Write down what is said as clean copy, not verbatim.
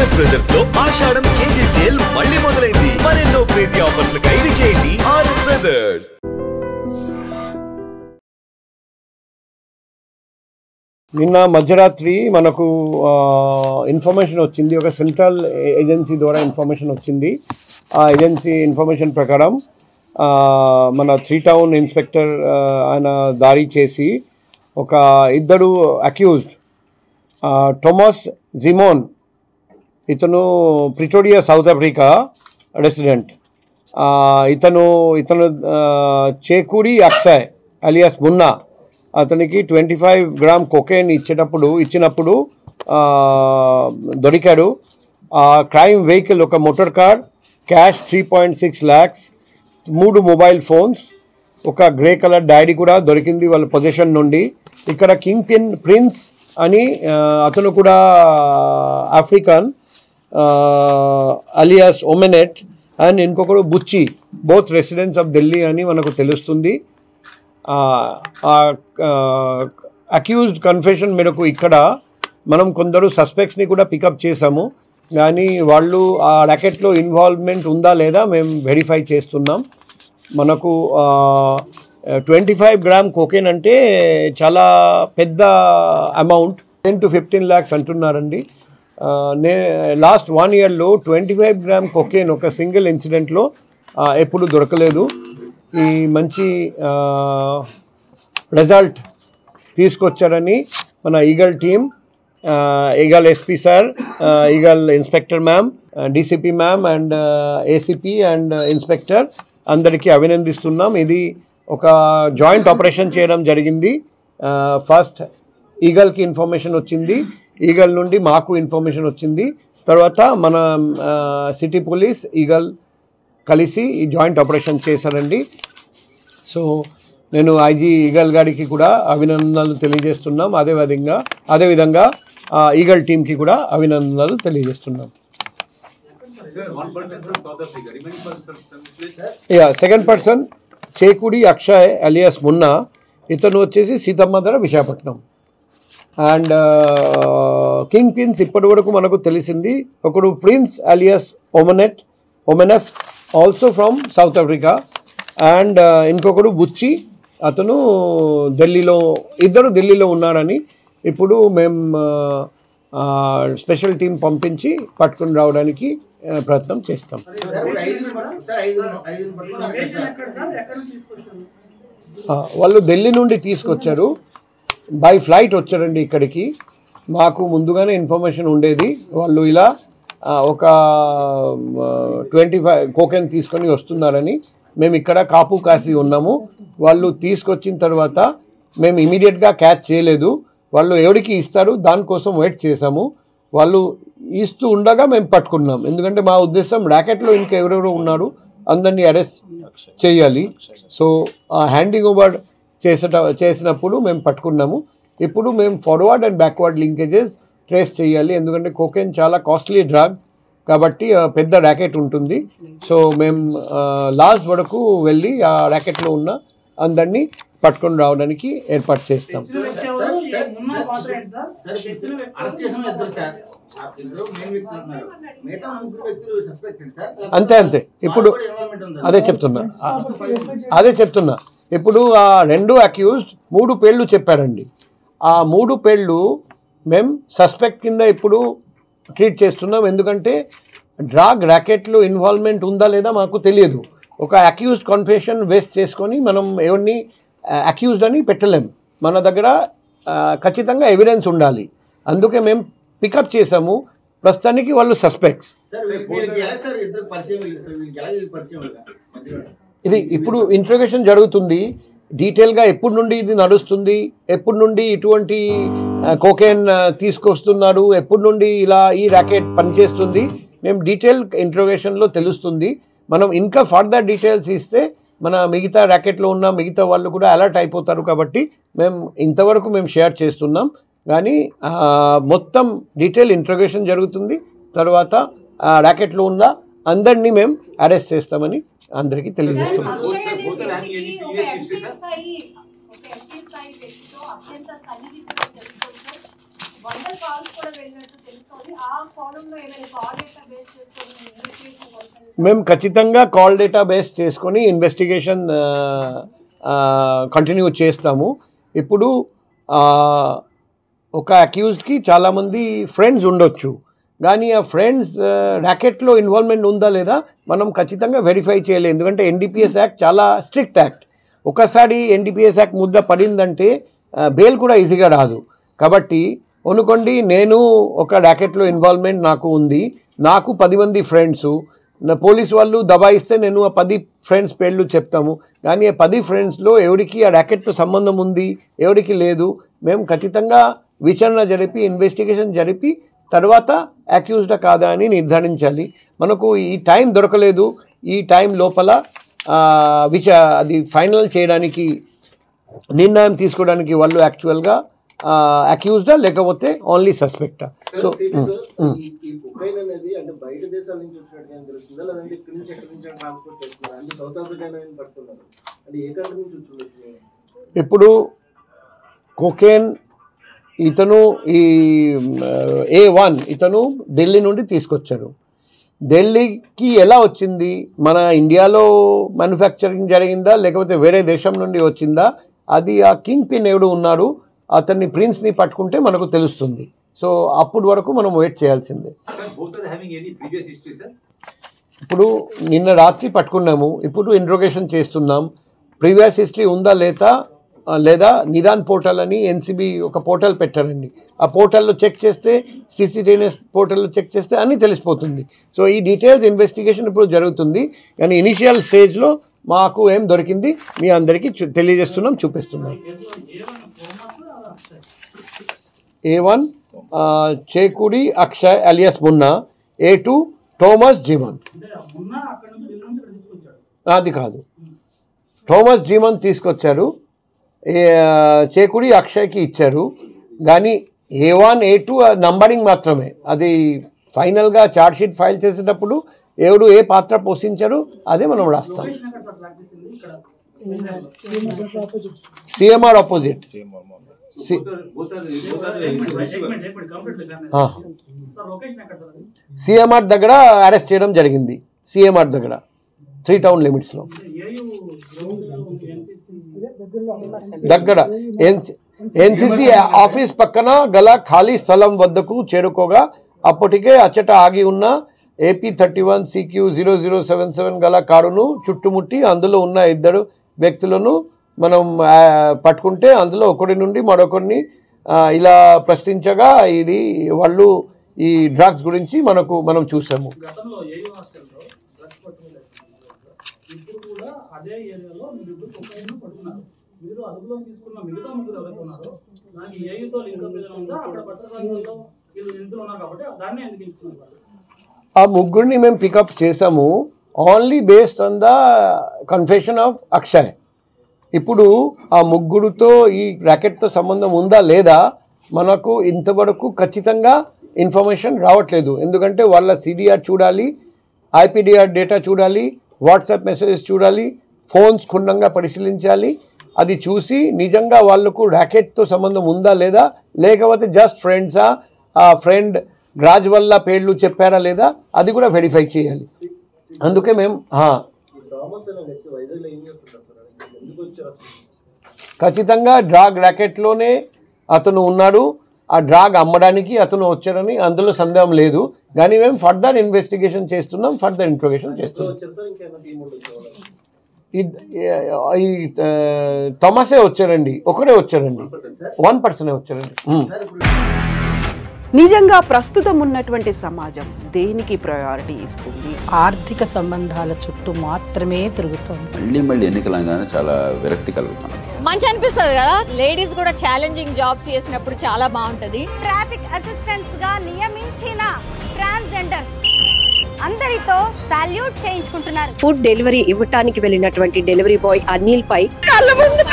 RS brothers లో ఆషాఢం KG sale మళ్ళీ మొదలైంది. మరెన్నో క్రేజీ ఆఫర్స్ లు ఖైదీ చేయండి ఆర్ఎస్ బ్రదర్స్. నిన్న మధ్యరాత్రి మనకు ఇన్ఫర్మేషన్ వచ్చింది, ఒక సెంట్రల్ ఏజెన్సీ ద్వారా ఇన్ఫర్మేషన్ వచ్చింది. ఆ ఏజెన్సీ ఇన్ఫర్మేషన్ ప్రకారం మన 3 టౌన్ ఇన్స్పెక్టర్ ఆయన దాడి చేసి ఒక ఇద్దరు అక్యూజ్డ్, థోమస్ జిమోన్, ఇతను ప్రిటోరియా సౌత్ ఆఫ్రికా రెసిడెంట్, ఇతను చేకూరి అక్షయ్ అలియాస్ మున్నా, అతనికి 25 గ్రామ్ కొకైన్ ఇచ్చినప్పుడు దొరికాడు. క్రైమ్ వెహికల్ ఒక motor car, cash 3.6 lakhs, 3 mobile phones, ఒక గ్రే కలర్ డైరీ కూడా దొరికింది వాళ్ళ పొజిషన్ నుండి. ఇక్కడ కింగ్ పిన్ ప్రిన్స్ అని అతను కూడా ఆఫ్రికన్ అలియాస్ ఒమెనెట్, అండ్ ఇంకొకడు బుచ్చి, బోత్ రెసిడెంట్స్ ఆఫ్ ఢిల్లీ అని మనకు తెలుస్తుంది. అక్యూజ్డ్ కన్ఫెషన్ మేరకు ఇక్కడ మనం కొందరు సస్పెక్ట్స్ని కూడా పికప్ చేసాము, కానీ వాళ్ళు ఆ ర్యాకెట్లో ఇన్వాల్వ్మెంట్ ఉందా లేదా మేము వెరిఫై చేస్తున్నాం. మనకు 25 గ్రామ్ కోకేన్ అంటే చాలా పెద్ద అమౌంట్, 10 to 15 lakhs అంటున్నారండి. లాస్ట్ 1 yearలో 25 గ్రామ్ కోకేన్ ఒక సింగిల్ ఇన్సిడెంట్లో ఎప్పుడు దొరకలేదు. ఈ మంచి రిజల్ట్ తీసుకొచ్చారని మన eagle team, eagle SP sir, eagle inspector ma'am, DCP ma'am and ACP and inspector అందరికీ అభినందిస్తున్నాం. ఇది ఒక జాయింట్ ఆపరేషన్ చేయడం జరిగింది. ఫస్ట్ ఈగల్కి ఇన్ఫర్మేషన్ వచ్చింది, ఈగల్ నుండి మాకు ఇన్ఫర్మేషన్ వచ్చింది, తర్వాత మన సిటీ పోలీస్ ఈగల్ కలిసి ఈ జాయింట్ ఆపరేషన్ చేశారండి. సో నేను ఐజీ ఈగల్ గారికి కూడా అభినందనలు తెలియజేస్తున్నాం. అదేవిధంగా ఈగల్ టీంకి కూడా అభినందనలు తెలియజేస్తున్నాం. Second person Chekudi Akshay alias Munna, ఇతను వచ్చేసి Seethammadhara Visakhapatnam. And kingpins ఇప్పటి వరకు మనకు తెలిసింది ఒకడు Prince alias Omenef, also from South Africa, and ఇంకొకడు బుచ్చి, అతను ఇద్దరు ఢిల్లీలో ఉన్నారని ఇప్పుడు మేము స్పెషల్ టీం పంపించి పట్టుకుని రావడానికి ప్రయత్నం చేస్తాం. వాళ్ళు ఢిల్లీ నుండి తీసుకొచ్చారు, బై ఫ్లైట్ వచ్చారండి ఇక్కడికి. మాకు ముందుగానే ఇన్ఫర్మేషన్ ఉండేది వాళ్ళు ఇలా ఒక 25 కోకెన్ తీసుకొని వస్తున్నారని. మేము ఇక్కడ కాపు కాసి ఉన్నాము. వాళ్ళు తీసుకొచ్చిన తర్వాత మేము ఇమీడియట్గా క్యాచ్ చేయలేదు, వాళ్ళు ఎవరికి ఇస్తారు దానికోసం వెయిట్ చేసాము. వాళ్ళు ఇస్తూ ఉండగా మేము పట్టుకున్నాం, ఎందుకంటే మా ఉద్దేశం ర్యాకెట్లో ఇంకెవరెవరో ఉన్నారు, అందరినీ అరెస్ట్ చేయాలి. సో హ్యాండింగ్ ఓవర్ చేసినప్పుడు మేము పట్టుకున్నాము. ఇప్పుడు మేము forward and backward linkages trace చేయాలి, ఎందుకంటే కోకెన్ చాలా కాస్ట్లీ డ్రగ్ కాబట్టి పెద్ద ర్యాకెట్ ఉంటుంది. సో మేము లాస్ట్ వరకు వెళ్ళి ఆ ర్యాకెట్లో ఉన్న అందరినీ పట్టుకొని రావడానికి ఏర్పాటు చేస్తాం. అంతే ఇప్పుడు అదే చెప్తున్నా ఇప్పుడు ఆ 2 అక్యూజ్డ్ 3 పేర్లు చెప్పారండి. ఆ 3 పేర్లు మేము సస్పెక్ట్ కింద ఇప్పుడు ట్రీట్ చేస్తున్నాం, ఎందుకంటే డ్రగ్ ర్యాకెట్లో ఇన్వాల్వ్మెంట్ ఉందా లేదా మాకు తెలియదు. ఒక అక్యూజ్డ్ కన్ఫెషన్ వేస్ట్ చేసుకొని మనం ఎవరిని అక్యూజ్డ్ అని పెట్టలేము, మన దగ్గర ఖచ్చితంగా ఎవిడెన్స్ ఉండాలి. అందుకే మేము పికప్ చేసాము. ప్రస్తుతానికి వాళ్ళు సస్పెక్ట్స్. ఇది ఇప్పుడు ఇంట్రోగేషన్ జరుగుతుంది, డీటెయిల్గా ఎప్పటి నుండి ఇది నడుస్తుంది, ఎప్పటి నుండి ఇటువంటి కోకేన్ తీసుకొస్తున్నారు, ఎప్పటి నుండి ఇలా ఈ ర్యాకెట్ పనిచేస్తుంది, మేము డీటెయిల్ ఇంట్రోగేషన్లో తెలుస్తుంది. మనం ఇంకా ఫర్దర్ డీటెయిల్స్ ఇస్తే మన మిగతా ర్యాకెట్లో ఉన్న మిగతా వాళ్ళు కూడా అలర్ట్ అయిపోతారు. కాబట్టి ఇంతవరకు మేము షేర్ చేస్తున్నాం, కానీ మొత్తం డీటెయిల్ ఇంట్రోగేషన్ జరుగుతుంది. తర్వాత ర్యాకెట్లో ఉన్న అందరినీ మేము అరెస్ట్ చేస్తామని అందరికీ తెలియజేస్తున్నాం. మేము ఖచ్చితంగా కాల్ డేటా బేస్ చేసుకొని ఇన్వెస్టిగేషన్ కంటిన్యూ చేస్తాము. ఇప్పుడు ఒక అక్యూజ్డ్కి చాలామంది ఫ్రెండ్స్ ఉండొచ్చు, కానీ ఆ ఫ్రెండ్స్ ర్యాకెట్లో ఇన్వాల్వ్మెంట్ ఉందా లేదా మనం ఖచ్చితంగా వెరిఫై చేయలేదు. ఎందుకంటే ఎన్డీపీఎస్ యాక్ట్ చాలా స్ట్రిక్ట్ యాక్ట్. ఒకసారి ఎన్డీపీఎస్ యాక్ట్ ముద్ద పడిందంటే బెయిల్ కూడా ఈజీగా రాదు. కాబట్టి అనుకోండి నేను ఒక ర్యాకెట్లో ఇన్వాల్వ్మెంట్ నాకు ఉంది, నాకు 10 మంది ఫ్రెండ్సు, పోలీసు వాళ్ళు దబాయిస్తే నేను ఆ 10 ఫ్రెండ్స్ పేర్లు చెప్తాము. కానీ ఆ 10 ఫ్రెండ్స్లో ఎవరికి ఆ ర్యాకెట్తో సంబంధం ఉంది ఎవరికి లేదు, మేము ఖచ్చితంగా విచారణ జరిపి ఇన్వెస్టిగేషన్ జరిపి తర్వాత అక్యూజ్డా కాదా అని నిర్ధారించాలి. మనకు ఈ టైం దొరకలేదు. ఈ టైం లోపల అది ఫైనల్ చేయడానికి నిర్ణయం తీసుకోవడానికి వాళ్ళు యాక్చువల్గా అక్యూజ్డా లేకపోతే ఓన్లీ సస్పెక్టా. సో ఇప్పుడు కోకేన్ ఇతను ఈ A1 ఇతను ఢిల్లీ నుండి తీసుకొచ్చారు. ఢిల్లీకి ఎలా వచ్చింది, మన ఇండియాలో మ్యానుఫ్యాక్చరింగ్ జరిగిందా లేకపోతే వేరే దేశం నుండి వచ్చిందా, అది ఆ కింగ్ పిన్ ఎవడు ఉన్నారు అతన్ని ప్రిన్స్ని పట్టుకుంటే మనకు తెలుస్తుంది. సో అప్పుడు వరకు మనం వెయిట్ చేయాల్సిందే. ఇప్పుడు నిన్న రాత్రి పట్టుకున్నాము, ఇప్పుడు ఇంట్రోగేషన్ చేస్తున్నాం. ప్రీవియస్ హిస్టరీ ఉందా లేదా నిదాన్ పోర్టల్ అని ఎన్సీబీ ఒక పోర్టల్ పెట్టారండి. ఆ పోర్టల్లో చెక్ చేస్తే సిసిటీవీ పోర్టల్లో చెక్ చేస్తే అన్నీ తెలిసిపోతుంది. సో ఈ డీటెయిల్స్ ఇన్వెస్టిగేషన్ ఇప్పుడు జరుగుతుంది. కానీ ఇనిషియల్ స్టేజ్లో మాకు ఏం దొరికింది మీ అందరికీ తెలియజేస్తున్నాం, చూపిస్తున్నాం. A1 Chekudi Akshay alias Munna, A2 Thomas Zeeman. అది కాదు, థోమస్ జీమన్ తీసుకొచ్చారు, చేకూడి అక్షయ్కి ఇచ్చారు. కానీ A1 A2 నంబరింగ్ మాత్రమే. అది ఫైనల్గా ఛార్జ్షీట్ ఫైల్ చేసేటప్పుడు ఎవరు ఏ పాత్ర పోషించారు అదే మనం రాస్తాం. CMR opposite. సిఎంఆర్ దగ్గర అరెస్ట్ చేయడం జరిగింది. సిఎంఆర్ దగ్గర 3 టౌన్ లిమిట్స్లో దగ్గర ఎన్సీసీ ఆఫీస్ పక్కన గల ఖాళీ స్థలం వద్దకు చేరుకోగా అప్పటికే అచ్చట ఆగి ఉన్న AP31 CQ0077 గల కారును చుట్టుముట్టి అందులో ఉన్న 2 వ్యక్తులను మనం పట్టుకుంటే అందులో ఒకరి నుండి మరొకరిని ఇలా ప్రశ్నించగా ఇది వాళ్ళు ఈ డ్రగ్స్ గురించి మనం చూసాము. ఆ ముగ్గురిని మేము పికప్ చేసాము only based on the confession of Akshay. ఇప్పుడు ఆ ముగ్గురుతో ఈ ర్యాకెట్తో సంబంధం ఉందా లేదా మనకు ఇంతవరకు ఖచ్చితంగా ఇన్ఫర్మేషన్ రావట్లేదు. ఎందుకంటే వాళ్ళ CDR చూడాలి, IPDR డేటా చూడాలి, వాట్సాప్ మెసేజెస్ చూడాలి, ఫోన్స్ క్షుణ్ణంగా పరిశీలించాలి. అది చూసి నిజంగా వాళ్ళకు ర్యాకెట్తో సంబంధం ఉందా లేదా లేకపోతే జస్ట్ ఫ్రెండ్సా, ఆ ఫ్రెండ్ రాజ్ వల్ల పేర్లు చెప్పారా లేదా అది కూడా వెరిఫై చేయాలి. అందుకే మేము ఖచ్చితంగా డ్రాగ్ ర్యాకెట్లోనే అతను ఉన్నాడు, ఆ డ్రాగ్ అమ్మడానికి అతను వచ్చాడని అందులో సందేహం లేదు. కానీ మేము ఫర్దర్ ఇన్వెస్టిగేషన్ చేస్తున్నాం, ఫర్దర్ ఇంట్రోగేషన్ చేస్తున్నాం. ఈ థామసే వచ్చారండి, ఒకడే వచ్చారండి, 1 పర్సనే వచ్చారండి. నిజంగా ప్రస్తుతం ఉన్నటువంటి సమాజం దేనికి ప్రయారిటీ ఇస్తుంది? ఆర్థిక సంబంధాల చుట్టూ మాత్రమే తిరుగుతుంది. మళ్ళీ ఎన్నికలంగానే చాలా విరక్తి కలుగుతాను. మంచి అనిపిస్తుంది కదా, లేడీస్ కూడా ఛాలెంజింగ్ జాబ్స్ చేసినప్పుడు చాలా బాగుంటది. ట్రాఫిక్ అసిస్టెంట్స్ గా నియమించిన ట్రాన్స్జెండర్స్ అందరితో సాల్యూట్ చేయించుకుంటున్నారు. ఫుడ్ డెలివరీ ఇవ్వటానికి వెళ్ళినటువంటి డెలివరీ బాయ్ అనిల్ పై కళ్ళ ముందు